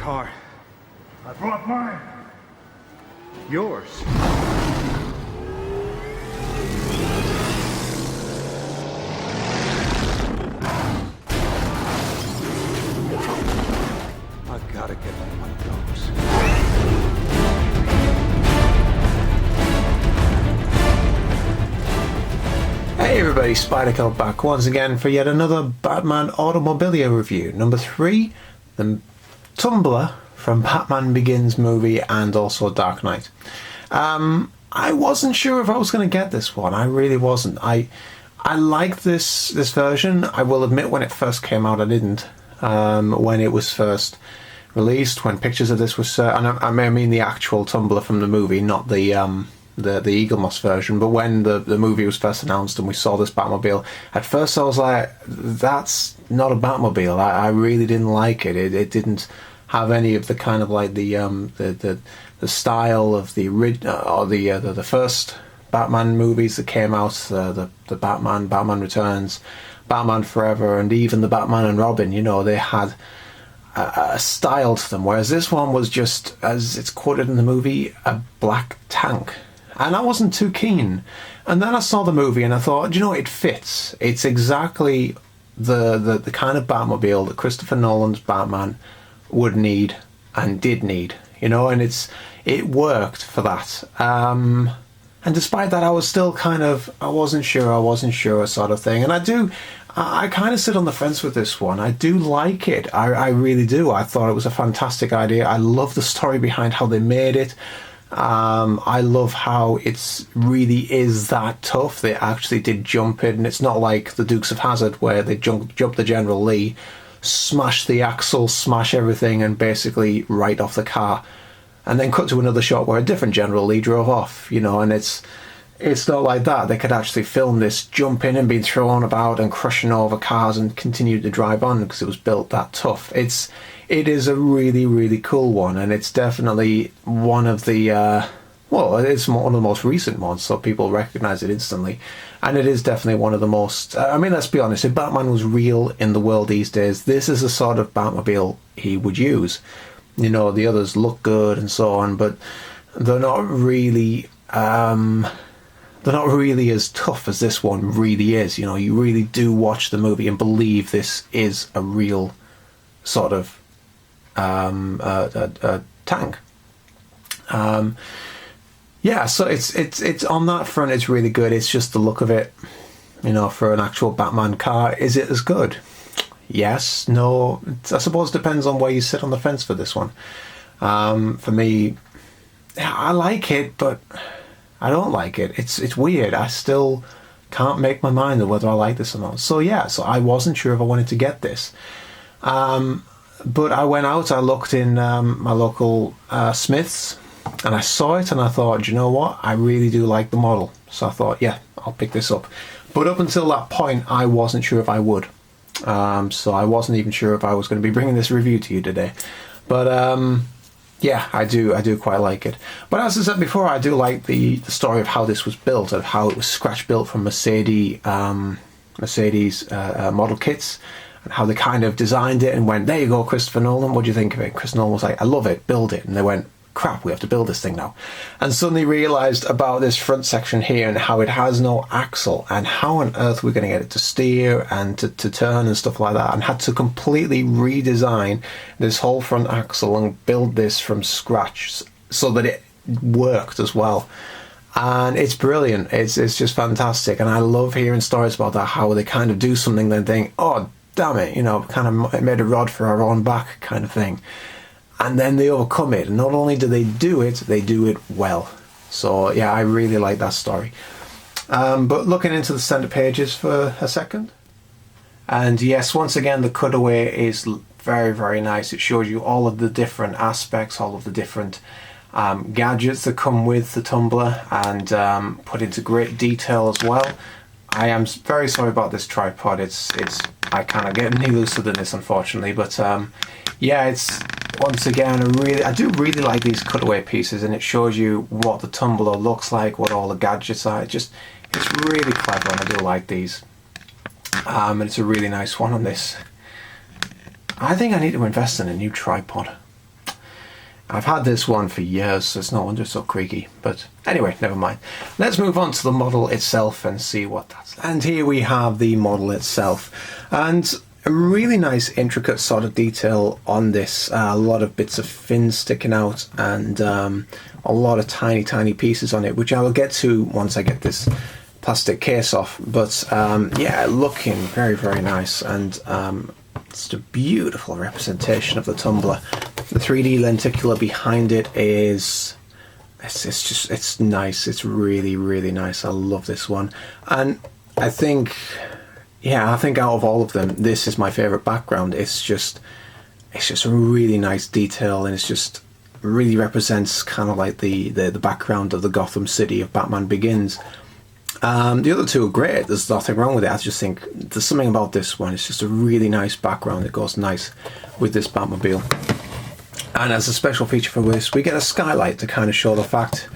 car. I brought mine. Yours. I gotta get one of those. Hey everybody, Spider-Kel back once again for yet another Batman Automobilia review. Number 3, the Tumbler from Batman Begins movie and also Dark Knight. I wasn't sure if I was going to get this one. I really wasn't. I liked this version. I will admit when it first came out I didn't. When it was first released, when pictures of this was and I mean the actual Tumbler from the movie, not the Eaglemoss version, but when the movie was first announced and we saw this Batmobile, at first I was like, that's not a Batmobile. I really didn't like it. It didn't have any of the kind of like the style of the the first Batman movies that came out, the Batman Returns, Batman Forever, and even the Batman and Robin. You know, they had a style to them, whereas this one was just, as it's quoted in the movie, a black tank. And I wasn't too keen. And then I saw the movie and I thought, you know, it fits. It's exactly the kind of Batmobile that Christopher Nolan's Batman would need and did need, you know, and it worked for that. And despite that, I was still kind of, I wasn't sure sort of thing. And I kind of sit on the fence with this one. I do like it. I really do. I thought it was a fantastic idea. I love the story behind how they made it. I love how it's really is that tough. They actually did jump it, and it's not like the Dukes of Hazzard where they jump the General Lee, smash the axle, smash everything, and basically right off the car, and then cut to another shot where a different General Lee drove off, you know. And it's not like that. They could actually film this jumping and being thrown about and crushing over cars and continue to drive on because it was built that tough. It is a really, really cool one, and it's definitely one of the it's one of the most recent ones, so people recognize it instantly. And it is definitely one of the most, I mean, let's be honest, if Batman was real in the world these days, this is the sort of Batmobile he would use. You know, the others look good and so on, but they're not really as tough as this one really is. You know, you really do watch the movie and believe this is a real sort of a tank. Yeah, so it's on that front, it's really good. It's just the look of it, you know, for an actual Batman car. Is it as good? Yes, no, I suppose it depends on where you sit on the fence for this one. For me, yeah, I like it, but I don't like it. It's weird. I still can't make my mind on whether I like this or not. So yeah, so I wasn't sure if I wanted to get this. But I went out, I looked in my local Smith's, and I saw it and I thought, do you know what? I really do like the model. So I thought, yeah, I'll pick this up. But up until that point, I wasn't sure if I would. So I wasn't even sure if I was going to be bringing this review to you today. But yeah, I do quite like it. But as I said before, I do like the story of how this was built, of how it was scratch built from Mercedes model kits, and how they kind of designed it and went, there you go, Christopher Nolan, what do you think of it? Chris Nolan was like, I love it, build it. And they went, crap, we have to build this thing now. And suddenly realised about this front section here and how it has no axle, and how on earth we're going to get it to steer and to turn and stuff like that, and had to completely redesign this whole front axle and build this from scratch so that it worked as well. And it's brilliant. It's just fantastic. And I love hearing stories about that, how they kind of do something then think, oh, damn it, you know, kind of made a rod for our own back kind of thing. And then they overcome it. And not only do they do it well. So yeah, I really like that story. But looking into the centre pages for a second. And yes, once again, the cutaway is very, very nice. It shows you all of the different aspects, all of the different gadgets that come with the Tumbler, and put into great detail as well. I am very sorry about this tripod. I kind of get any looser than this, unfortunately. But yeah, it's once again I do really like these cutaway pieces, and it shows you what the Tumbler looks like, what all the gadgets are. It's really clever, and I do like these. And it's a really nice one on this. I think I need to invest in a new tripod. I've had this one for years, so it's no wonder it's so creaky. But anyway, never mind. Let's move on to the model itself and see what that's like. And here we have the model itself. And a really nice intricate sort of detail on this. A lot of bits of fins sticking out and a lot of tiny pieces on it, which I will get to once I get this plastic case off. But yeah, looking very nice, and it's a beautiful representation of the Tumbler. The 3D lenticular behind it is, it's nice. It's really nice. I love this one, and I think out of all of them, this is my favorite background. It's just a really nice detail, and it's just really represents kind of like the background of the Gotham City of Batman Begins. The other two are great, there's nothing wrong with it. I just think there's something about this one. It's just a really nice background. It goes nice with this Batmobile. And as a special feature for this, we get a skylight to kind of show the fact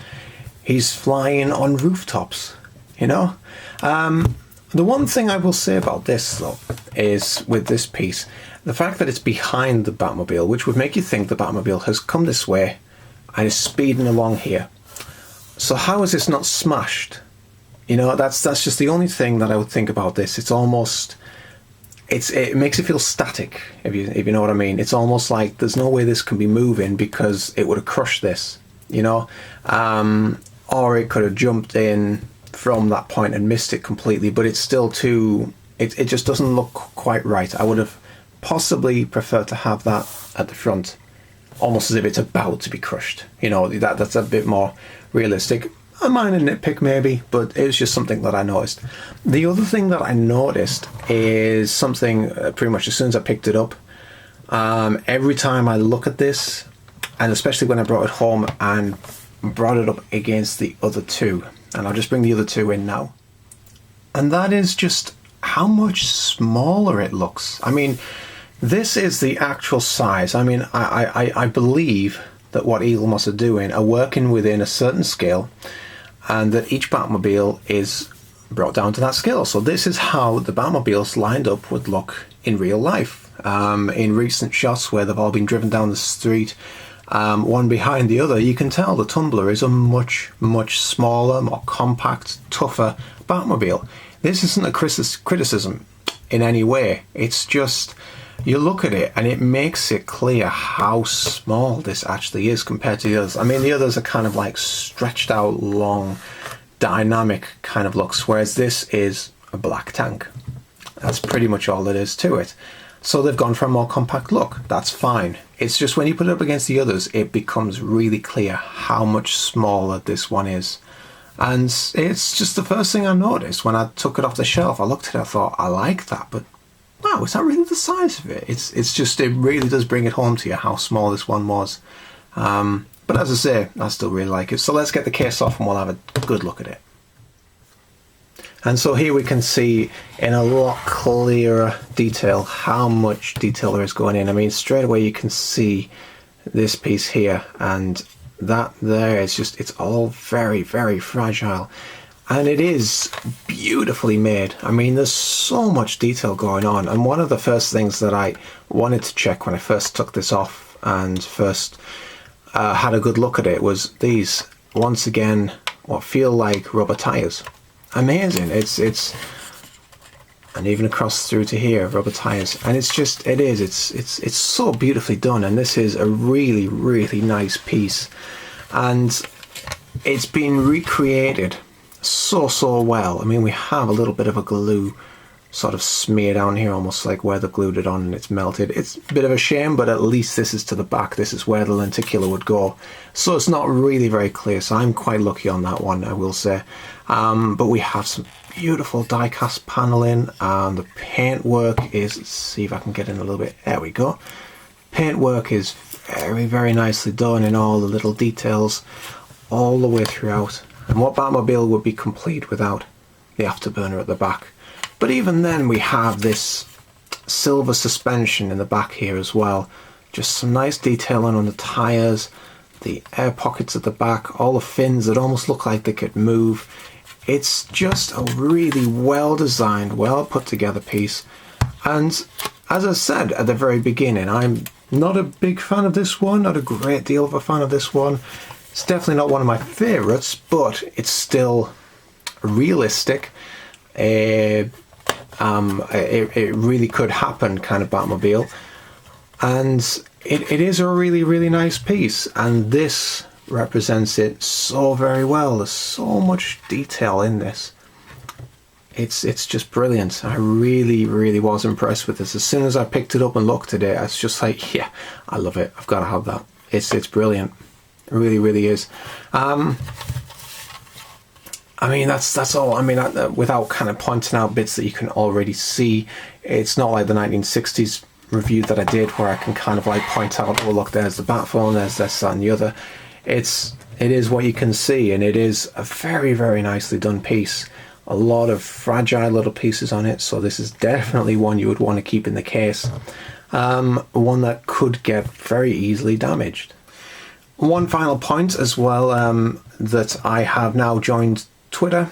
he's flying on rooftops, you know? The one thing I will say about this, though, is with this piece, the fact that it's behind the Batmobile, which would make you think the Batmobile has come this way and is speeding along here. So how is this not smashed? You know, that's just the only thing that I would think about this. It's almost, it makes it feel static, if you know what I mean. It's almost like there's no way this can be moving because it would have crushed this, you know, or it could have jumped in from that point and missed it completely. But it's still too, it just doesn't look quite right. I would have possibly preferred to have that at the front, almost as if it's about to be crushed. You know, that's a bit more realistic. A minor nitpick maybe, but it was just something that I noticed. The other thing that I noticed is something pretty much as soon as I picked it up. Every time I look at this, and especially when I brought it home and brought it up against the other two, and I'll just bring the other two in now, and that is just how much smaller it looks. I mean, this is the actual size. I mean, I believe that what Eaglemoss are doing are working within a certain scale, and that each Batmobile is brought down to that scale. So this is how the Batmobiles lined up would look in real life. In recent shots where they've all been driven down the street, one behind the other, you can tell the Tumbler is a much smaller, more compact, tougher Batmobile. This isn't a criticism in any way. It's just, you look at it and it makes it clear how small this actually is compared to the others. I mean, the others are kind of like stretched out, long, dynamic kind of looks, whereas this is a black tank. That's pretty much all there is to it. So they've gone for a more compact look. That's fine. It's just when you put it up against the others, it becomes really clear how much smaller this one is. And it's just the first thing I noticed when I took it off the shelf. I looked at it, I thought, I like that, but wow, is that really the size of it? It's just, it really does bring it home to you how small this one was. But as I say, I still really like it. So let's get the case off and we'll have a good look at it. And so here we can see in a lot clearer detail how much detail there is going in. I mean, straight away you can see this piece here, and that there is just, it's all very fragile. And it is beautifully made. I mean, there's so much detail going on. And one of the first things that I wanted to check when I first took this off and first had a good look at it was these, once again, what feel like rubber tires. Amazing. It's and even across through to here, rubber tires. And it's just, it's so beautifully done. And this is a really nice piece. And it's been recreated so well. I mean, we have a little bit of a glue sort of smear down here, almost like where they glued it on and it's melted. It's a bit of a shame, but at least this is to the back. This is where the lenticular would go. So it's not really very clear. So I'm quite lucky on that one, I will say. But we have some beautiful die-cast paneling, and the paintwork is, let's see if I can get in a little bit. There we go. Paintwork is very nicely done in all the little details all the way throughout. And what Batmobile would be complete without the afterburner at the back? But even then we have this silver suspension in the back here as well. Just some nice detailing on the tyres, the air pockets at the back, all the fins that almost look like they could move. It's just a really well designed, well put together piece. And as I said at the very beginning, I'm Not a big fan of this one, not a great deal of a fan of this one. It's definitely not one of my favourites, but it's still realistic. It really could happen kind of Batmobile. And it is a really, really nice piece. And this represents it so very well. There's so much detail in this. It's just brilliant. I really, really was impressed with this. As soon as I picked it up and looked at it, I was just like, yeah, I love it. I've got to have that. It's brilliant. It really, really is. I mean, that's all. I mean, without kind of pointing out bits that you can already see, it's not like the 1960s review that I did where I can kind of like point out, oh look, there's the Batphone, there's this, that and the other. It is what you can see, and it is a very, very nicely done piece. A lot of fragile little pieces on it, so this is definitely one you would want to keep in the case. One that could get very easily damaged. One final point as well, that I have now joined Twitter,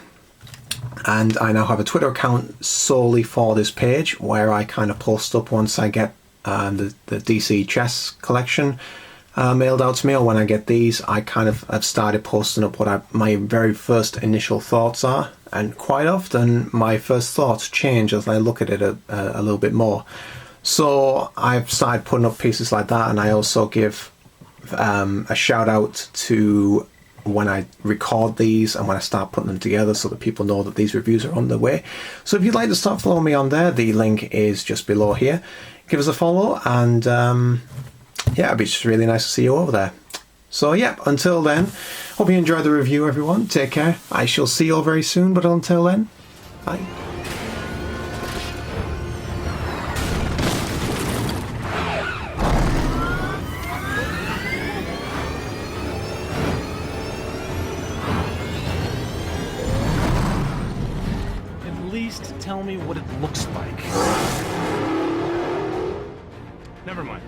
and I now have a Twitter account solely for this page where I kind of post up once I get the DC chess collection mailed out to me, or when I get these. I kind of have started posting up what my very first initial thoughts are, and quite often my first thoughts change as I look at it a little bit more. So I've started putting up pieces like that, and I also give a shout out to when I record these and when I start putting them together, so that people know that these reviews are on the way. So if you'd like to start following me on there, the link is just below here. Give us a follow, and yeah, it'd be just really nice to see you over there. So yeah, until then, hope you enjoyed the review, everyone. Take care. I shall see you all very soon, but until then, bye. At least tell me what it looks like. Never mind.